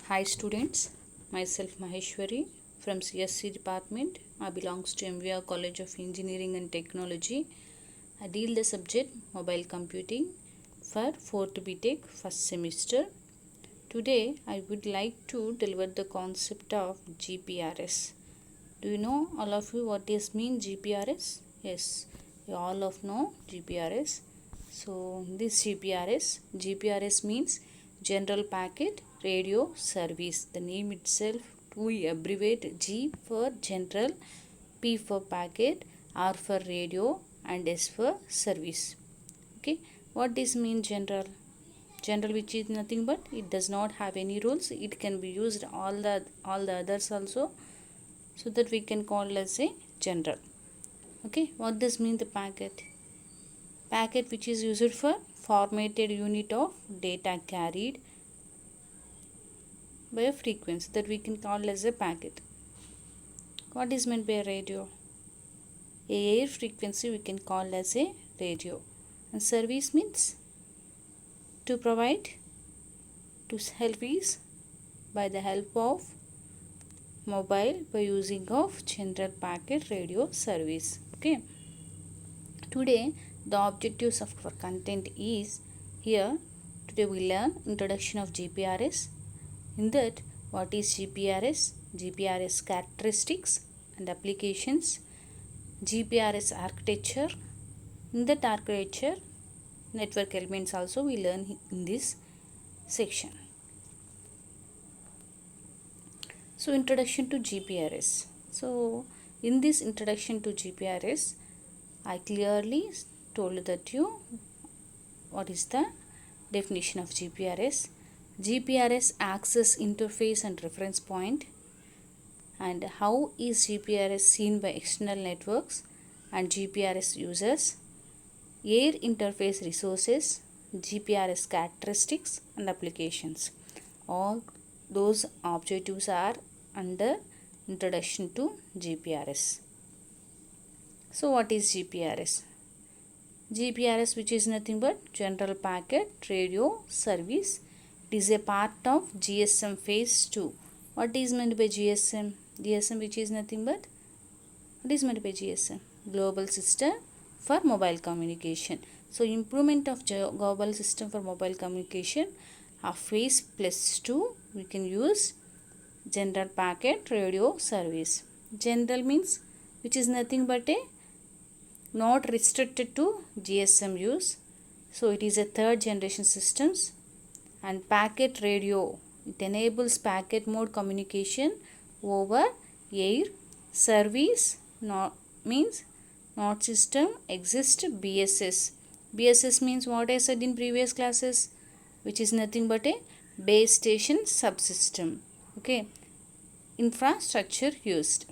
Hi students, myself Maheshwari from CSC department. I belongs to MVR College of Engineering and Technology. I deal the subject mobile computing for 4th BTech first semester. Today I would like to deliver the concept of GPRS. Do you know all of you what is mean GPRS? Yes, you all of know GPRS. So this GPRS means General Packet Radio Service. The name itself we abbreviate G for general, P for packet, R for radio and S for service. Okay, what this mean general? General which is nothing but it does not have any rules. It can be used all the others also, so that we can call as a general. Okay, what does mean the packet? Packet which is used for formatted unit of data carried by a frequency, that we can call as a packet. What is meant by a radio? A air frequency we can call as a radio. And service means to provide to service by the help of mobile by using of general packet radio service. Okay, today the objectives of our content is here. Today we learn introduction of GPRS. In that, what is GPRS? GPRS characteristics and applications. GPRS architecture. In that architecture, network elements also we learn in this section. So introduction to GPRS. So in this introduction to GPRS, I clearly told that you what is the definition of GPRS. GPRS access interface and reference point. And how is GPRS seen by external networks and GPRS users. Air interface resources, GPRS characteristics and applications. All those objectives are under introduction to GPRS. So what is GPRS? GPRS, which is nothing but General Packet Radio Service. It is a part of GSM phase 2. What is meant by GSM? GSM, which is nothing but, what is meant by GSM? Global System for Mobile Communication. So improvement of global system for mobile communication of phase plus 2, we can use General Packet Radio Service. General means which is nothing but a not restricted to GSM use. So it is a third generation systems. And packet radio, it enables packet mode communication over air. Service not means not system exist BSS. BSS means what I said in previous classes, which is nothing but a base station subsystem. Okay, infrastructure used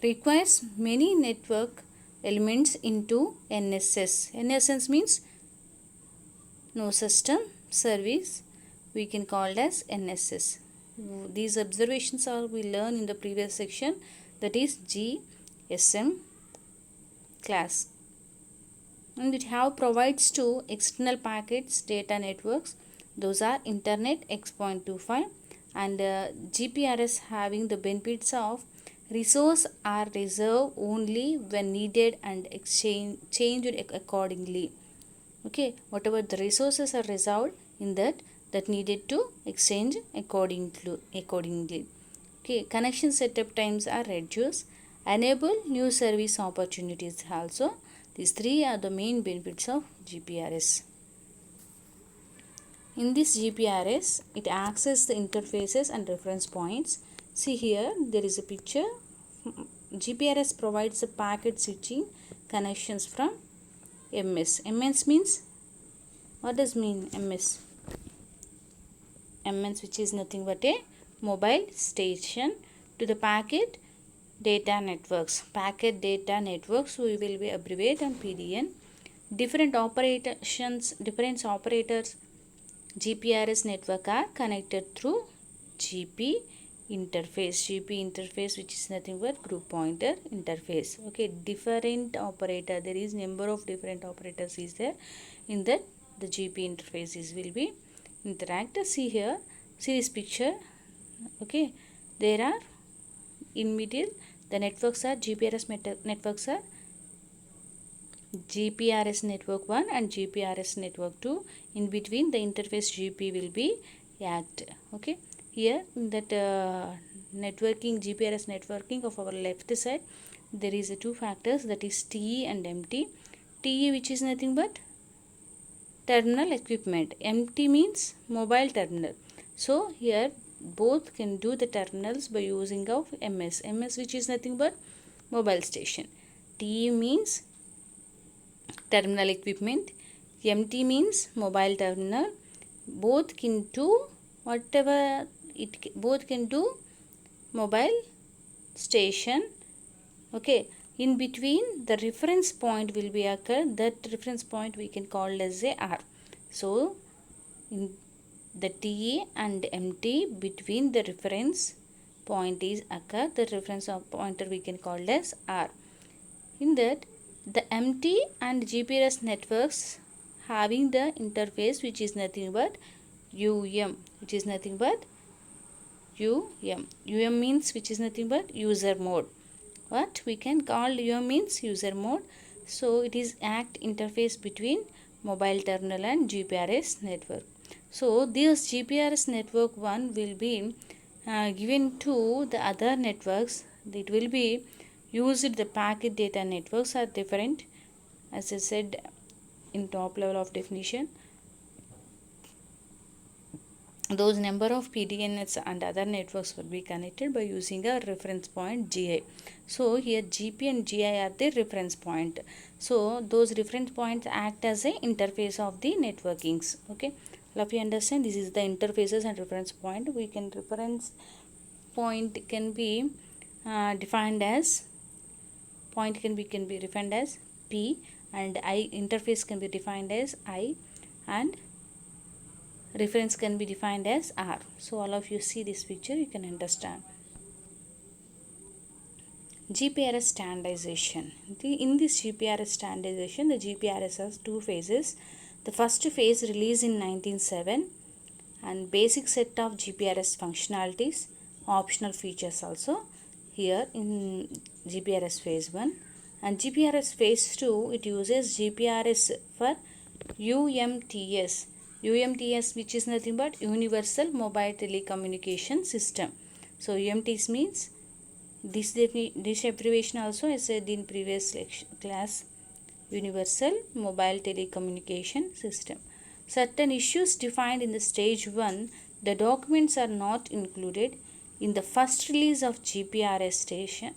requires many network elements into NSS. NSS means no system service, we can call it as NSS. These observations are we learn in the previous section, that is GSM class. And it have provides to external packets data networks, those are Internet X.25, and GPRS having the benefits of resource are reserved only when needed and changed accordingly. Okay, whatever the resources are reserved in that needed to exchange accordingly. Okay, connection setup times are reduced, enable new service opportunities also. These three are the main benefits of GPRS. In this GPRS, it accesses the interfaces and reference points. See here, there is a picture. GPRS provides the packet switching connections from MS. MS means, what does mean MS? MS, which is nothing but a mobile station, to the packet data networks. Packet data networks we will be abbreviate on PDN. Different operators GPRS network are connected through GP interface. GP interface, which is nothing but group pointer interface. Okay, different operator, there is number of different operators is there. In that the GP interfaces will be interact. See here, See this picture. Okay, there are in middle the networks are networks are GPRS network 1 and GPRS network 2. In between the interface GP will be act. Okay, here in that networking GPRS networking of our left side there is a two factors, that is TE and MT. TE, which is nothing but terminal equipment. MT means mobile terminal. So here both can do the terminals by using of MS. MS, which is nothing but mobile station. TE means terminal equipment. MT means mobile terminal. Both can do whatever both can do mobile station. Okay, in between the reference point will be occur. That reference point we can call as a R. So in the TA and MT between the reference point is occur. The reference pointer we can call as R. In that the MT and GPRS networks having the interface which is nothing but UM, which is nothing but UM. UM means which is nothing but user mode. What we can call UM means user mode. So it is act interface between mobile terminal and GPRS network. So this GPRS network 1 will be given to the other networks. It will be used. The packet data networks are different, as I said in top level of definition. Those number of PDNets and other networks will be connected by using a reference point GI. So here GP and GI are the reference point. So those reference points act as a interface of the networkings. Okay, love you understand, this is the interfaces and reference point. We can reference point can be defined as defined as P, and I interface can be defined as I, and reference can be defined as R. So all of you see this picture, you can understand. GPRS standardization. In this GPRS standardization, the GPRS has two phases. The first phase released in 1907 and basic set of GPRS functionalities, optional features also here in GPRS phase 1, and GPRS phase 2 it uses GPRS for UMTS. UMTS, which is nothing but Universal Mobile Telecommunication System. So UMTS means this abbreviation also I said in previous class, Universal Mobile Telecommunication System. Certain issues defined in the stage 1, the documents are not included in the first release of GPRS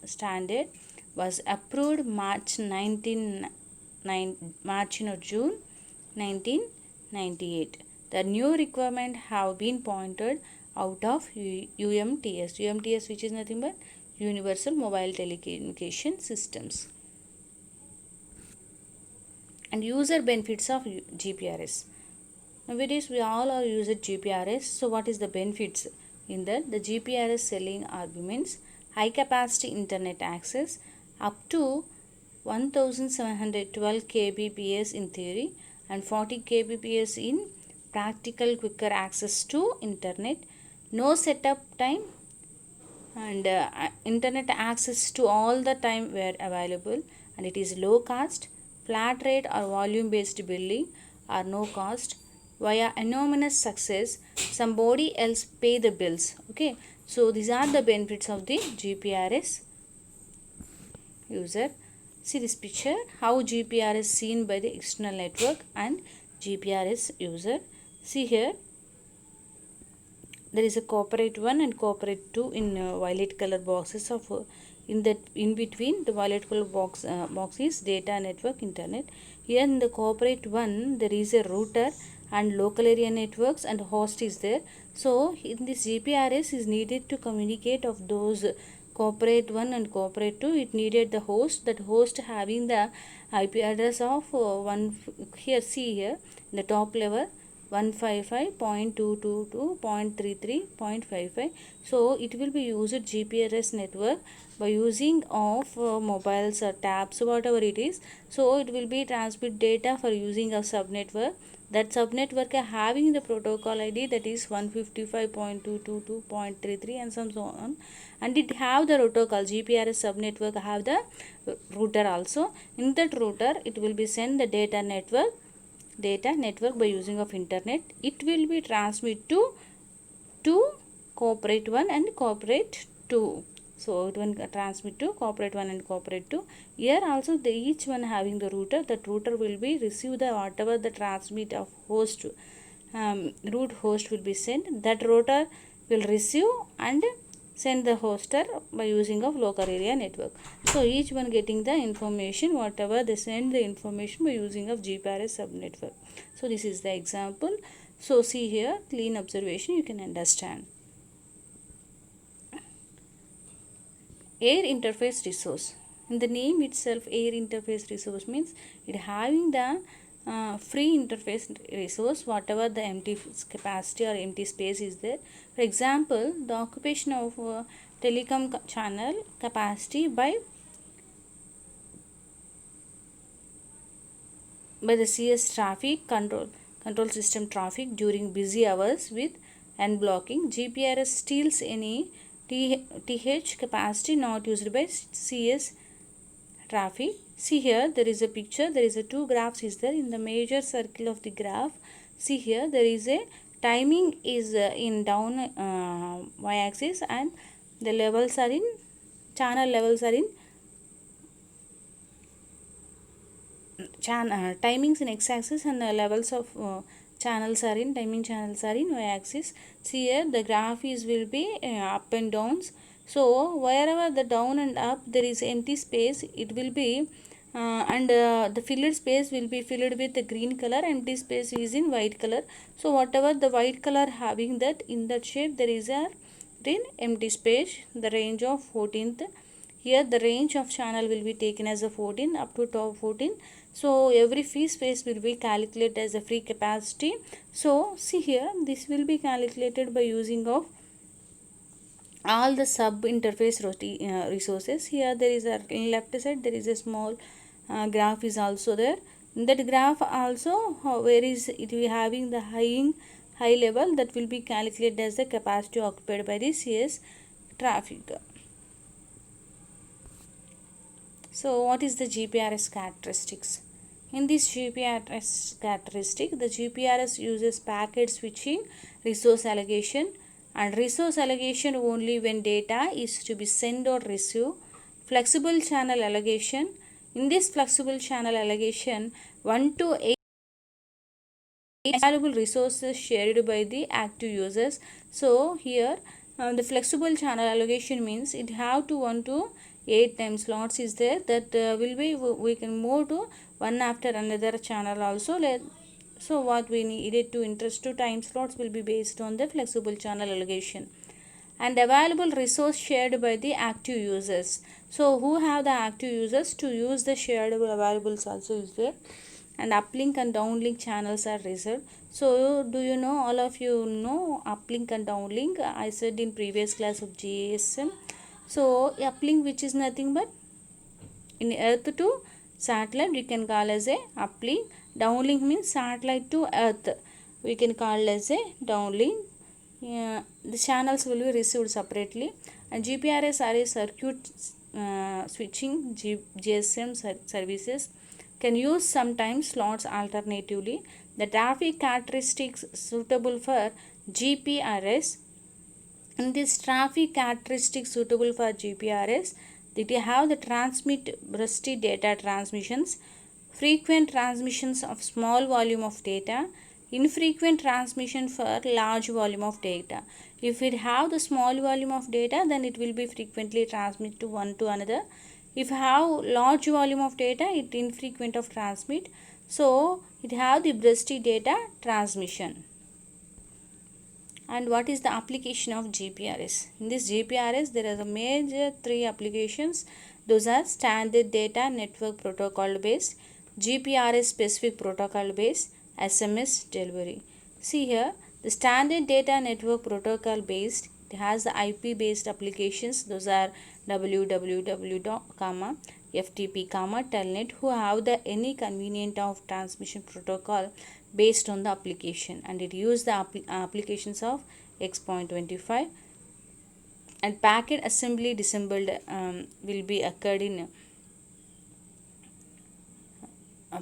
standard was approved June 1998. The new requirement have been pointed out of UMTS. UMTS, which is nothing but Universal Mobile Telecommunication Systems. And user benefits of GPRS. Nowadays we all are using GPRS. So what is the benefits in that? The GPRS selling arguments: high capacity internet access up to 1712 kbps in theory and 40 kbps in practical, quicker access to internet, no setup time, and internet access to all the time were available, and it is low cost, flat rate or volume based billing or no cost, via anonymous success, somebody else pay the bills. Okay, so these are the benefits of the GPRS user. See this picture, how GPRS is seen by the external network and GPRS user. See here, there is a corporate 1 and corporate 2 in violet color boxes of in between the violet color box is data network internet. Here in the corporate 1 there is a router and local area networks and host is there. So in this GPRS is needed to communicate of those corporate 1 and corporate 2. It needed the host, that host having the IP address of one. Here see here in the top level 155.222.33.55. so it will be used GPRS network by using of mobiles or tabs, whatever it is. So it will be transmit data for using a subnetwork That subnetwork having the protocol ID that is 155.222.33 and some so on, and it have the protocol GPRS subnetwork have the router also. In that router it will be send the data network by using of internet. It will be transmit to corporate 1 and corporate 2. So it will transmit to corporate 1 and corporate 2. Here also the each one having the router. That router will be receive the whatever the transmit of host root host will be sent. That router will receive and send the hoster by using of local area network. So each one getting the information whatever they send the information by using of GPRS subnetwork. So this is the example. So see here, clean observation you can understand. Air interface resource. In the name itself, air interface resource means it having the free interface resource whatever the empty capacity or empty space is there. For example, the occupation of telecom channel capacity by the CS traffic control system traffic during busy hours with unblocking. GPRS steals any TH capacity not used by CS traffic. See here, there is a picture, there is a two graphs is there. In the major circle of the graph, see here there is a timing is in down y-axis, and the levels are in channel levels are in timings in x-axis, and the levels of channels are in timing channels are in y-axis. See here the graph is will be up and downs. So wherever the down and up there is empty space, it will be and the filled space will be filled with the green color, empty space is in white color. So whatever the white color having that in that shape there is a in empty space, the range of 14th. Here the range of channel will be taken as a 14 up to top 14. So every free space will be calculated as a free capacity. So see here, this will be calculated by using of all the sub interface resources. Here there is a in left side there is a small graph is also there. In that graph also where is it will having the high level that will be calculated as the capacity occupied by the CS traffic. So what is the GPRS characteristics? In this GPRS characteristic, the GPRS uses packet switching, resource allocation, and resource allocation only when data is to be sent or received. Flexible channel allocation. In this flexible channel allocation, 1 to 8 available resources shared by the active users. So here the flexible channel allocation means it have to 1 to 8 time slots is there, that will be we can move to one after another channel also. So what we needed to interest to time slots will be based on the flexible channel allocation. And available resource shared by the active users. So who have the active users to use the shared availables also is there. And uplink and downlink channels are reserved. So do you know, all of you know uplink and downlink? I said in previous class of GSM. So uplink, which is nothing but in earth to satellite, we can call as a uplink. Downlink means satellite to earth, we can call as a downlink. The channels will be received separately. And GPRS are a circuit switching GSM services can use sometimes slots alternatively. The traffic characteristics suitable for GPRS. In this traffic characteristics suitable for GPRS, that you have the transmit bursty data transmissions, frequent transmissions of small volume of data, infrequent transmission for large volume of data. If it have the small volume of data, then it will be frequently transmit to one to another. If have large volume of data, it infrequent of transmit. So it have the bursty data transmission. And what is the application of GPRS? In this GPRS, there are a major three applications. Those are standard data network protocol based, GPRS specific protocol based, SMS delivery. See here, the standard data network protocol based, it has the IP based applications. Those are www, FTP, telnet, who have the any convenient of transmission protocol based on the application, and it use the applications of X.25, and packet assembly disassembled will be occurred in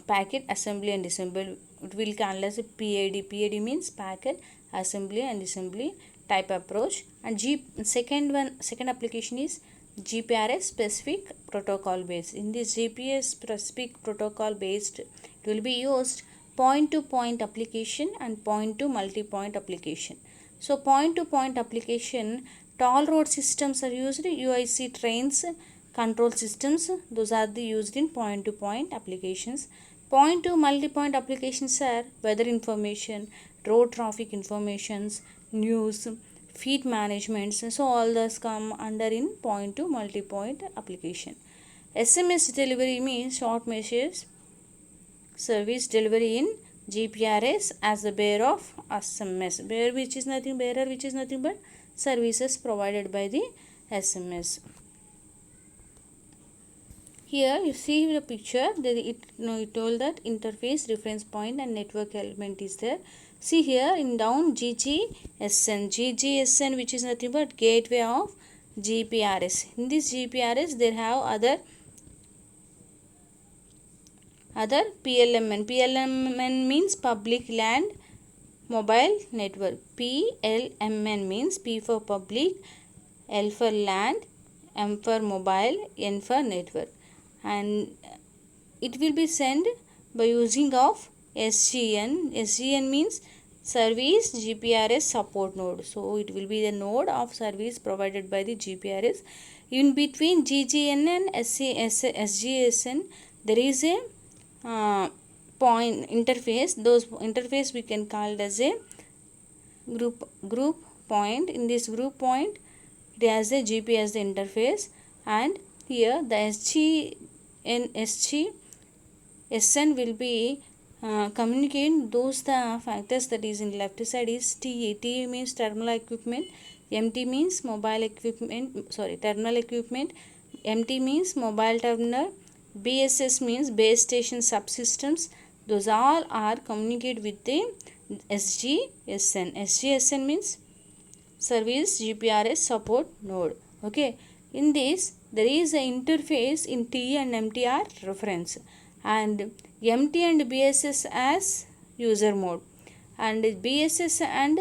packet assembly and disassemble. It will called as a PAD. PAD means packet assembly and disassembly type approach. And second application is GPRS specific protocol based. In this GPS specific protocol based, it will be used point to point application and point to multi-point application. So point to point application, toll road systems are used, UIC trains, control systems, those are the used in point to point applications. Point to multi-point applications are weather information, road traffic informations, news, feed management. So all those come under in point to multi-point application. SMS delivery means short message service delivery in GPRS as the bearer of SMS. Bearer which is nothing but services provided by the SMS. Here you see the picture, it told that interface, reference point and network element is there. See here in down GGSN which is nothing but gateway of GPRS. In this GPRS there have other PLMN. PLMN means public land mobile network. PLMN means P for public, L for land, M for mobile, N for network. And it will be sent by using of SGN. SGN means service GPRS support node. So it will be the node of service provided by the GPRS. In between GGN and SGSN there is a point interface. Those interface we can call it as a group point. In this group point it has a GPS interface, and here the SGSN will be communicating those the factors that is in left side is TE. TE means terminal equipment, MT means mobile equipment, terminal equipment, MT means mobile terminal, BSS means base station subsystems. Those all are communicated with the SGSN. SGSN means service GPRS support node. Okay, in this there is an interface in TE and MT are reference, and MT and BSS as user mode, and BSS and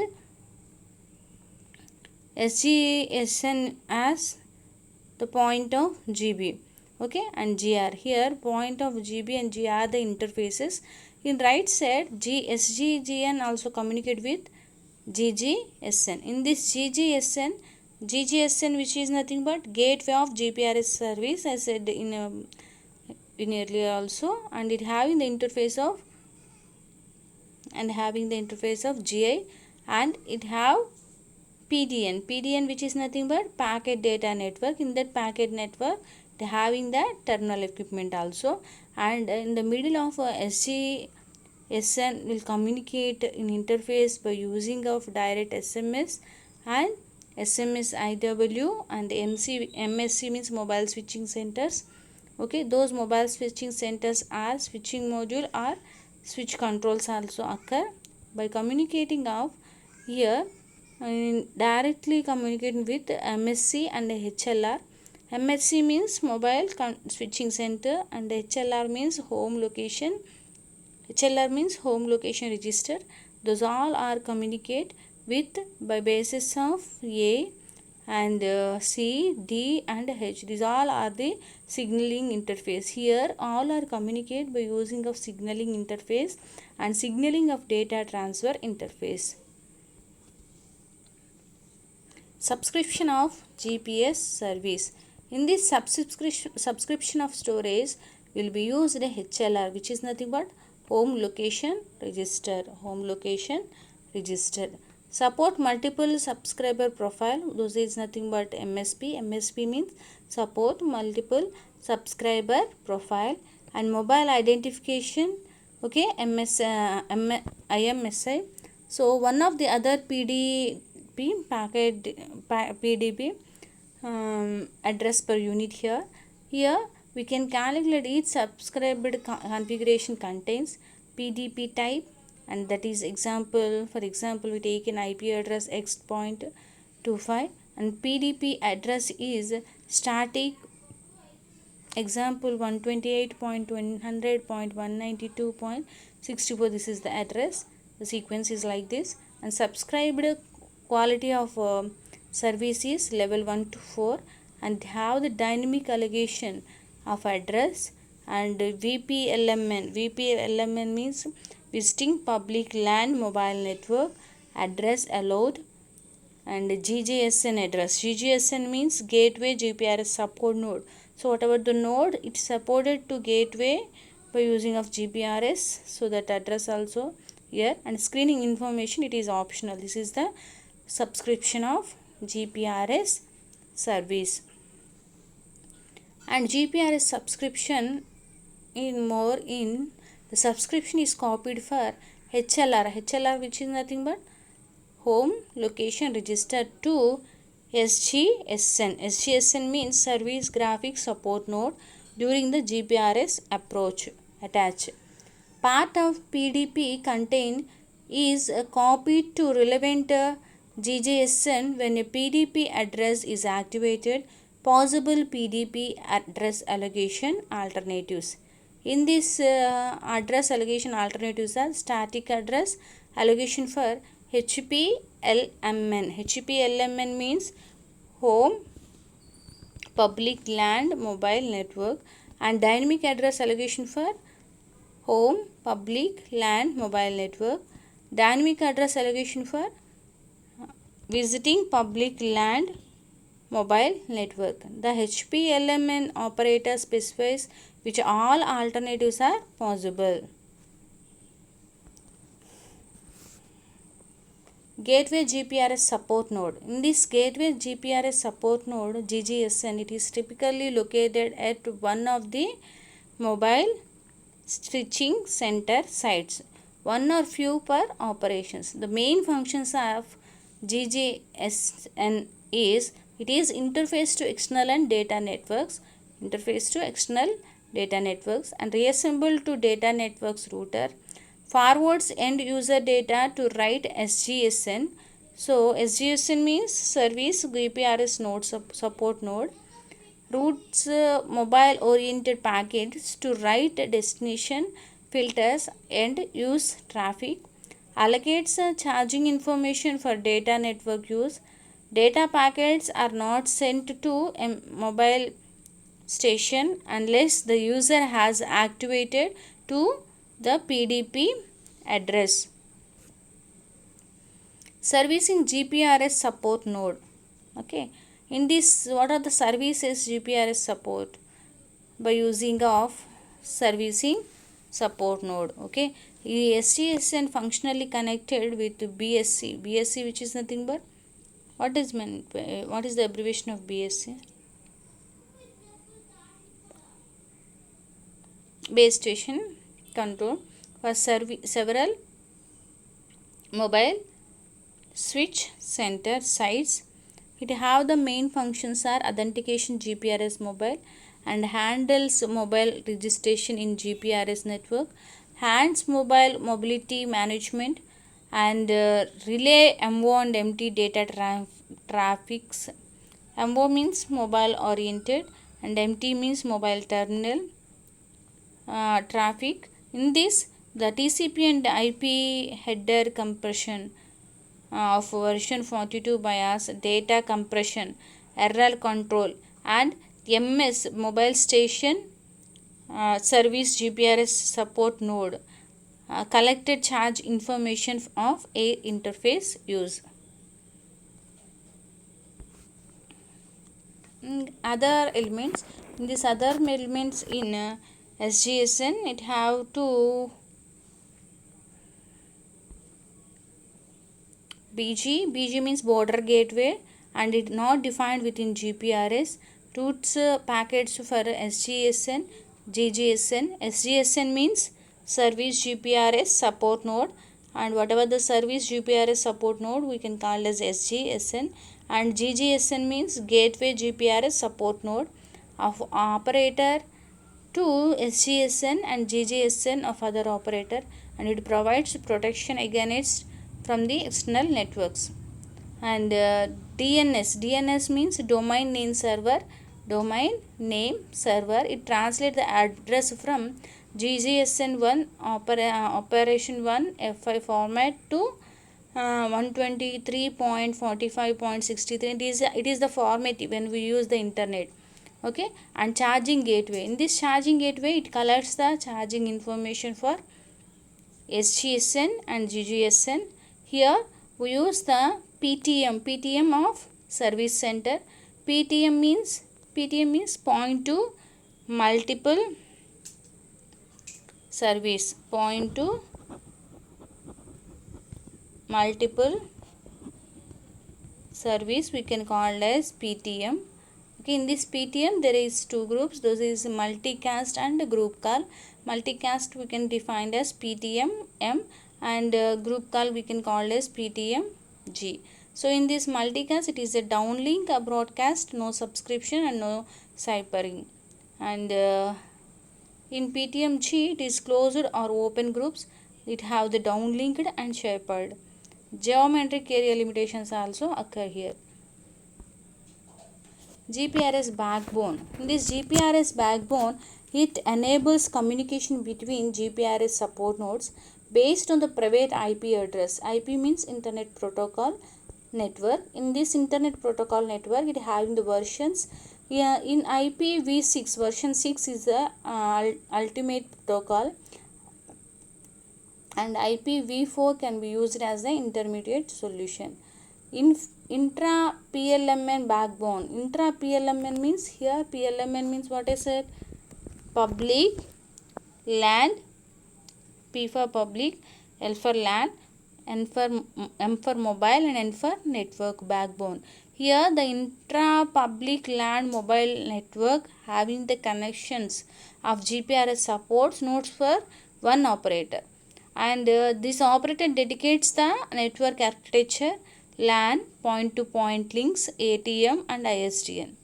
SGSN as the point of GB. Okay, and GR. Here point of GB and GR are the interfaces. In right side SGGN also communicate with GGSN. In this GGSN which is nothing but gateway of GPRS service, I said in earlier also, and it having the interface of GI, and it have PDN which is nothing but packet data network. In that packet network they having the terminal equipment also, and in the middle of SGSN will communicate in interface by using of direct SMS and SMS IW, and MSC means mobile switching centers. Okay, those mobile switching centers are switching module or switch controls also occur. By communicating of here directly communicating with MSC and HLR. MSC means mobile switching center, and HLR means home location. HLR means home location register. Those all are communicate with by basis of A and C, D and H. These all are the signaling interface. Here all are communicate by using of signaling interface and signaling of data transfer interface. Subscription of GPS service. In this subscription of storage will be used a HLR, which is nothing but home location register. Support multiple subscriber profile. Those is nothing but MSP. MSP means support multiple subscriber profile. And mobile identification. Okay, IMSI. So one of the other PDP address per unit here. Here we can calculate each subscribed configuration contains PDP type, and that is example. For example, we take an IP address x.25 and PDP address is static. Example 128.100.192.64. This is the address. The sequence is like this. And subscribed quality of service is level 1 to 4, and have the dynamic allocation of address. And VPLMN. VPLMN means visiting public LAN mobile network address allowed. And GGSN address. GGSN means gateway GPRS subcode node. So whatever the node, it's supported to gateway by using of GPRS. So that address also here. And screening information, it is optional. This is the subscription of GPRS service. And GPRS subscription in the subscription is copied for HLR, which is nothing but home location register to SGSN. SGSN means service graphic support node during the GPRS approach attach. Part of PDP contain is copied to relevant GGSN when a PDP address is activated. Possible PDP address allocation alternatives. In this address allocation alternatives are static address allocation for HPLMN. HPLMN means home public LAN mobile network, and dynamic address allocation for home public LAN mobile network. Dynamic address allocation for visiting public LAN mobile network. The HPLMN operator specifies which all alternatives are possible. Gateway GPRS support node. In this gateway GPRS support node GGSN, it is typically located at one of the mobile switching center sites, one or few per operations. The main functions of GGSN is it is interface to external and data networks, and reassemble to data networks router, forwards end user data to write SGSN. So SGSN means service GPRS node support node, routes mobile oriented packets to write destination, filters and use traffic, allocates charging information for data network use. Data packets are not sent to a mobile station unless the user has activated to the PDP address. Servicing GPRS support node. Okay, in this, what are the services GPRS support? By using of servicing support node. Okay, SGSN functionally connected with BSC. BSC, which is nothing but what is the abbreviation of BSC? Base station control for several mobile switch center sites. It have the main functions are authentication GPRS mobile and handles mobile registration in GPRS network, hands mobile mobility management, and relay MO and MT data traffics. MO means mobile oriented and MT means mobile terminal traffic. In this, the TCP and IP header compression of version 42 BIOS, data compression, error control, and MS mobile station service GPRS support node, collected charge information of air interface use. Other elements, in this other elements in SGSN, it have to BG means border gateway, and it not defined within GPRS. Routes packets for SGSN, GGSN. SGSN means service GPRS support node, and whatever the service GPRS support node we can call as SGSN, and GGSN means gateway GPRS support node of operator to SGSN and GGSN of other operator, and it provides protection against from the external networks. And DNS means domain name server. It translates the address from GGSN1 operation 1 F5 format to 123.45.63. It is the format when we use the internet. Okay. And charging gateway, in this charging gateway it collects the charging information for SGSN and GGSN. Here we use the PTM of service center. PTM means point to multiple service, point to multiple service, we can call as PTM. Okay, in this PTM there is two groups, those is multicast and group call. Multicast we can define as PTM M, and group call we can call as PTM G. So in this multicast it is a downlink, a broadcast, no subscription and no ciphering. And in PTM G it is closed or open groups, it have the downlinked and shared. Geometric area limitations also occur here. GPRS backbone. In this GPRS backbone, it enables communication between GPRS support nodes based on the private IP address. IP means Internet Protocol Network. In this Internet Protocol Network, it having the versions. In IPv6, version 6 is the ultimate protocol, and IPv4 can be used as the intermediate solution. In intra PLMN backbone, intra PLMN means, here PLMN means what is it? Public LAN, P for public, L for LAN, M for mobile, and N for network backbone. Here the intra public LAN mobile network having the connections of GPRS supports nodes for one operator, and this operator dedicates the network architecture, LAN, point to point links, ATM and ISDN.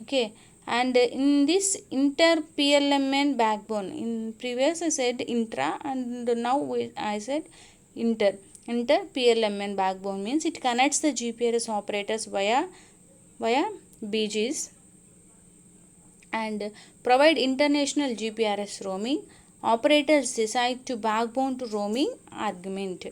Okay, and in this inter PLMN backbone, in previous I said intra, and now I said inter PLMN backbone means it connects the GPRS operators via BGs and provide international GPRS roaming. Operators decide to backbone to roaming argument.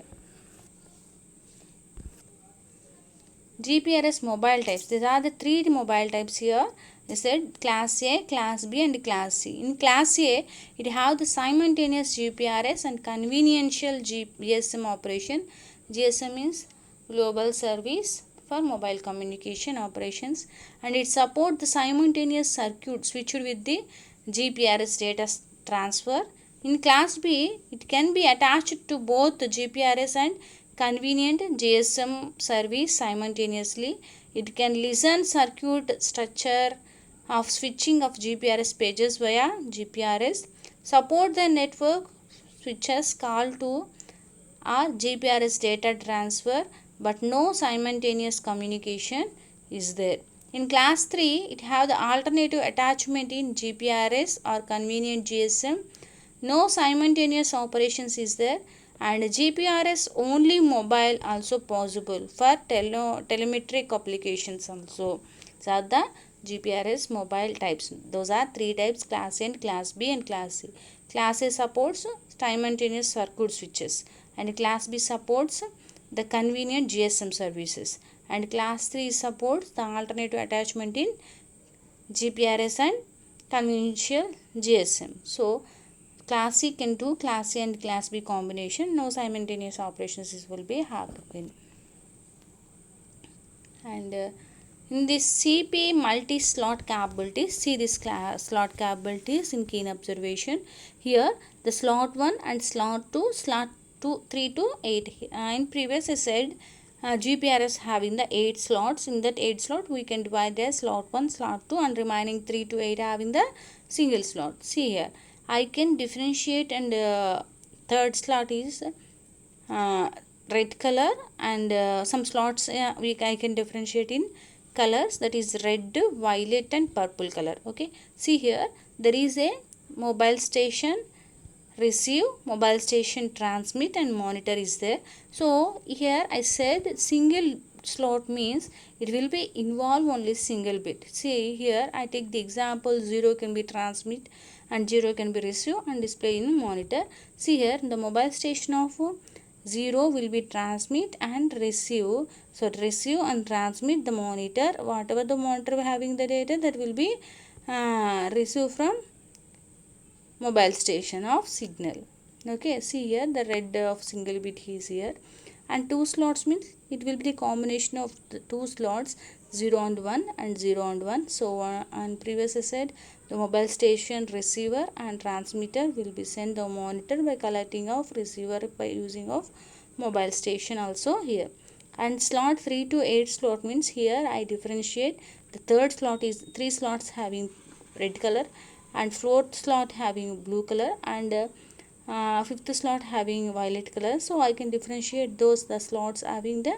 GPRS mobile types. These are the three mobile types here. I said class A, class B and class C. In class A, it have the simultaneous GPRS and conveniential GSM operation. GSM means Global Service for Mobile Communication Operations, and it support the simultaneous circuit switched with the GPRS data transfer. In class B, it can be attached to both the GPRS and convenient GSM service simultaneously. It can listen circuit structure of switching of GPRS pages via GPRS, support the network switches call to or GPRS data transfer, but no simultaneous communication is there. In class 3, it have the alternative attachment in GPRS or convenient GSM. No simultaneous operations is there, and GPRS only mobile also possible for telemetric applications also. So the GPRS mobile types. Those are three types: class A and class B and class C. Class A supports simultaneous circuit switches, and class B supports the convenient GSM services, and class 3 supports the alternative attachment in GPRS and conventional GSM. So class C can do class A and class B combination. No simultaneous operations will be happen. And in this CP multi-slot capabilities, see this slot capabilities in keen observation. Here the slot 1 and slot 2, slot 3 to 8. In previous I said GPRS having the 8 slots. In that 8 slot we can divide as slot 1, slot 2 and remaining 3 to 8 having the single slot. See here, I can differentiate, and third slot is red color, and some slots I can differentiate in colors, that is red, violet and purple color. Okay, see here there is a mobile station receive, mobile station transmit, and monitor is there. So here I said single slot means it will be involve only single bit. See here I take the example 0 can be transmit and 0 can be receive and display in monitor. See here the mobile station of 0 will be transmit and receive. So receive and transmit the monitor, whatever the monitor having the data, that will be receive from mobile station of signal. Okay, see here the red of single bit is here, and two slots means it will be the combination of the two slots 0 and 1 and 0 and 1. So and previous I said the mobile station receiver and transmitter will be sent the monitor by collecting of receiver by using of mobile station also here. And slot 3 to 8 slot means here I differentiate the third slot is 3 slots having red color and fourth slot having blue color and fifth slot having violet color. So I can differentiate those the slots having the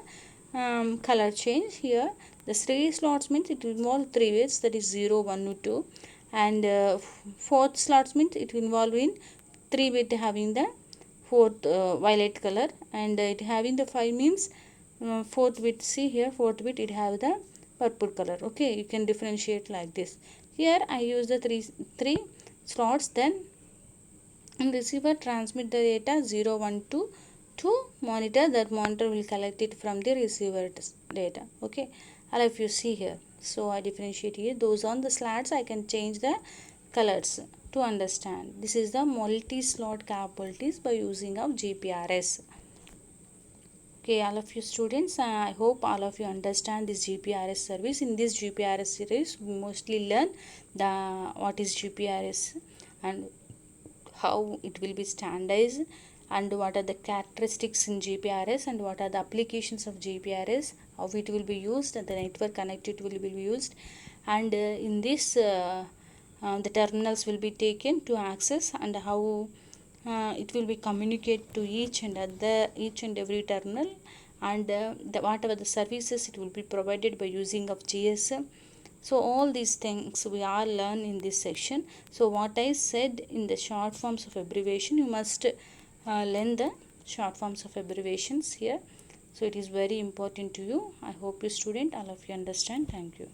color change here. The 3 slots means it will involve 3 bits, that is 0 1 2, and fourth slots means it will involve in 3 bit having the fourth violet color, and it having the 5 means fourth bit. See here fourth bit it have the purple color. Okay, you can differentiate like this. Here I use the three slots, then receiver transmit the data 0 1 2 to monitor. That monitor will collect it from the receiver data. Okay, I'll if you see here, so I differentiate here those on the slats. I can change the colors to understand. This is the multi-slot capabilities by using of GPRS. Okay, all of you students, I hope all of you understand this GPRS service. In this GPRS series, we mostly learn the what is GPRS and how it will be standardized, and what are the characteristics in GPRS, and what are the applications of GPRS, how it will be used, and the network connectivity will be used, and in this the terminals will be taken to access, and how it will be communicate to each and every terminal, and whatever the services it will be provided by using of GSM. So all these things we all learn in this section. So what I said in the short forms of abbreviation, you must learn the short forms of abbreviations here. So it is very important to you. I hope you student all of you understand. Thank you.